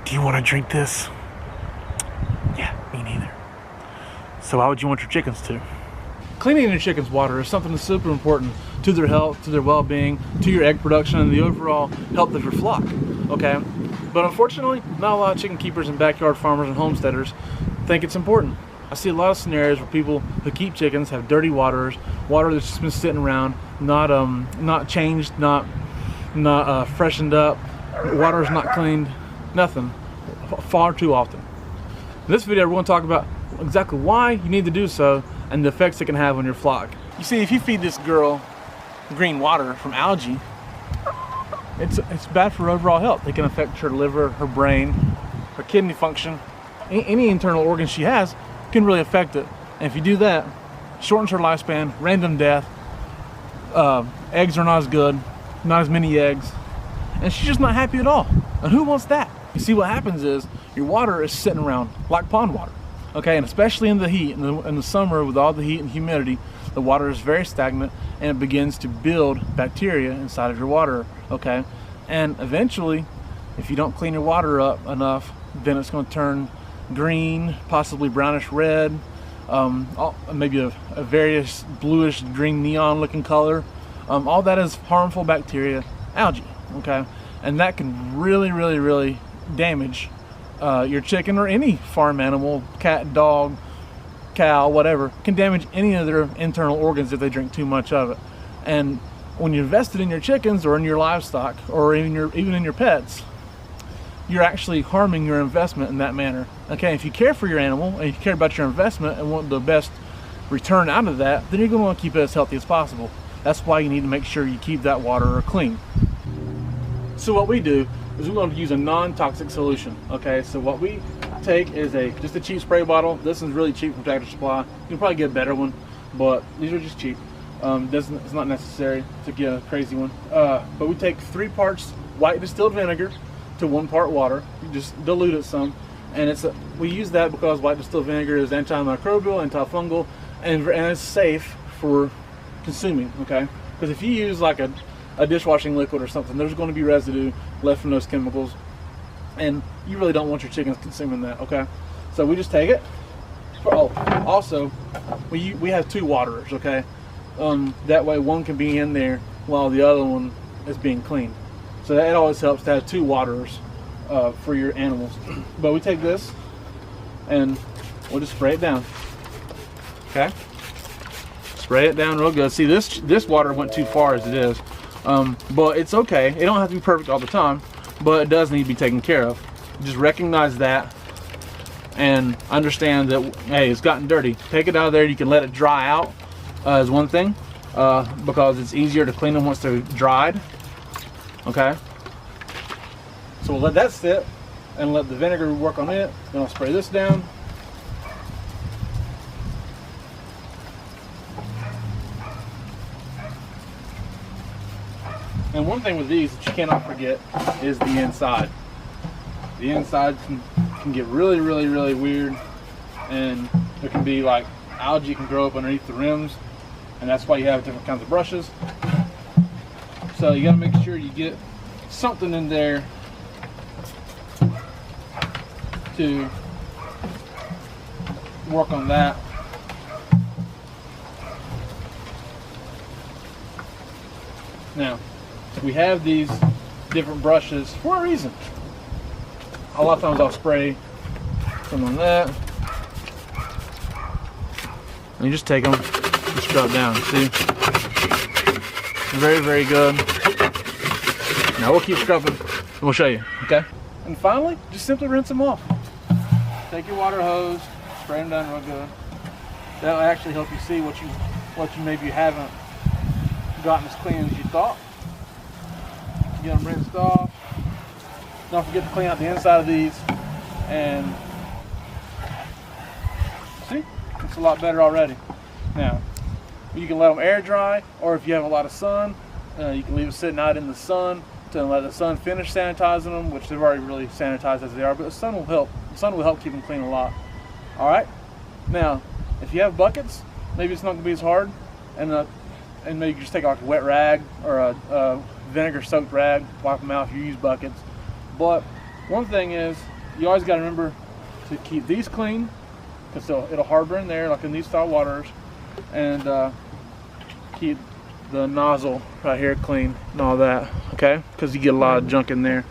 Do you want to drink this? Yeah, me neither. So how would you want your chickens to? Cleaning your chickens' water is something that's super important to their health, to their well-being, to your egg production, and the overall health of your flock, okay? But unfortunately, not a lot of chicken keepers and backyard farmers and homesteaders think it's important. I see a lot of scenarios where people who keep chickens have dirty water that's just been sitting around, not changed, not freshened up, water is not cleaned, nothing, far too often. In this video, we're going to talk about exactly why you need to do so and the effects it can have on your flock. You see, if you feed this girl green water from algae, it's bad for her overall health. It can affect her liver, her brain, her kidney function, any internal organ she has can really affect it. And if you do that, shortens her lifespan, random death, eggs are not as good, not as many eggs, and she's just not happy at all. And who wants that? You see, what happens is your water is sitting around like pond water, okay? And especially in the heat, in the summer with all the heat and humidity, the water is very stagnant and it begins to build bacteria inside of your water, okay? And eventually, if you don't clean your water up enough, then it's going to turn green, possibly brownish red, maybe a various bluish green neon looking color. All that is harmful bacteria, algae, okay? And that can really damage your chicken or any farm animal, cat, dog, cow, whatever, can damage any of their internal organs if they drink too much of it. And when you invest it in your chickens or in your livestock or even in your pets, you're actually harming your investment in that manner. Okay, if you care for your animal and you care about your investment and want the best return out of that, then you're going to want to keep it as healthy as possible. That's why you need to make sure you keep that water clean. So what we do is we're going to use a non-toxic solution. Okay, so what we take is just a cheap spray bottle. This is really cheap from Tractor Supply. You can probably get a better one, but these are just cheap. It's not necessary to get a crazy one. But we take 3 parts white distilled vinegar to 1 part water. You just dilute it some, and we use that because white distilled vinegar is antimicrobial, antifungal, and it's safe for consuming. Okay, because if you use like a dishwashing liquid or something, there's going to be residue left from those chemicals, and you really don't want your chickens consuming that. Okay, so we just take it. Oh, also we have 2 waterers. Okay, that way one can be in there while the other one is being cleaned. So that always helps to have 2 waterers for your animals. But we take this and we'll just spray it down. Okay, spray it down real good. See, this water went too far as it is, but it's okay. It don't have to be perfect all the time, but it does need to be taken care of. Just recognize that and understand that, hey, it's gotten dirty. Take it out of there. You can let it dry out is one thing, because it's easier to clean them once they're dried. Okay, so we'll let that sit and let the vinegar work on it. Then I'll spray this down. And one thing with these that you cannot forget is the inside. The inside can get really weird, and there can be like algae can grow up underneath the rims, and that's why you have different kinds of brushes. So you gotta make sure you get something in there to work on that. Now, we have these different brushes for a reason. A lot of times I'll spray some on that, and you just take them and scrub down. See? Very good. Now we'll keep scrubbing and we'll show you, okay? And finally, just simply rinse them off. Take your water hose, spray them down real good. That'll actually help you see what you maybe haven't gotten as clean as you thought. Get them rinsed off. Don't forget to clean out the inside of these, and see, it's a lot better already. Now, you can let them air dry, or if you have a lot of sun, you can leave them sitting out in the sun to let the sun finish sanitizing them, which they've already really sanitized as they are, but the sun will help. The sun will help keep them clean a lot. All right. Now, if you have buckets, maybe it's not going to be as hard, and maybe just take like a wet rag or a vinegar-soaked rag, wipe them out if you use buckets. But one thing is, you always got to remember to keep these clean, because it'll harbor in there, like in these style waters, and keep the nozzle right here clean and all that, okay? Because you get a lot of junk in there.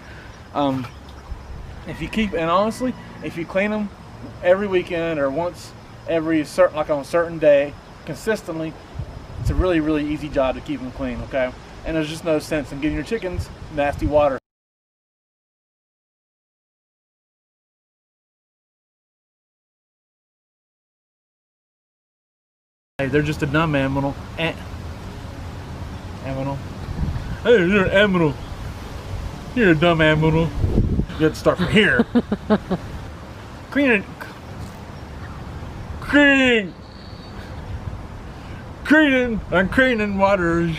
If you keep, and honestly, if you clean them every weekend or once every certain, like on a certain day, consistently, it's a really, really easy job to keep them clean, okay? And there's just no sense in giving your chickens nasty water. Hey, they're just a dumb animal. Animal. Hey, you're an animal. You're a dumb animal. You have to start from here. Cleaning and cleaning waters.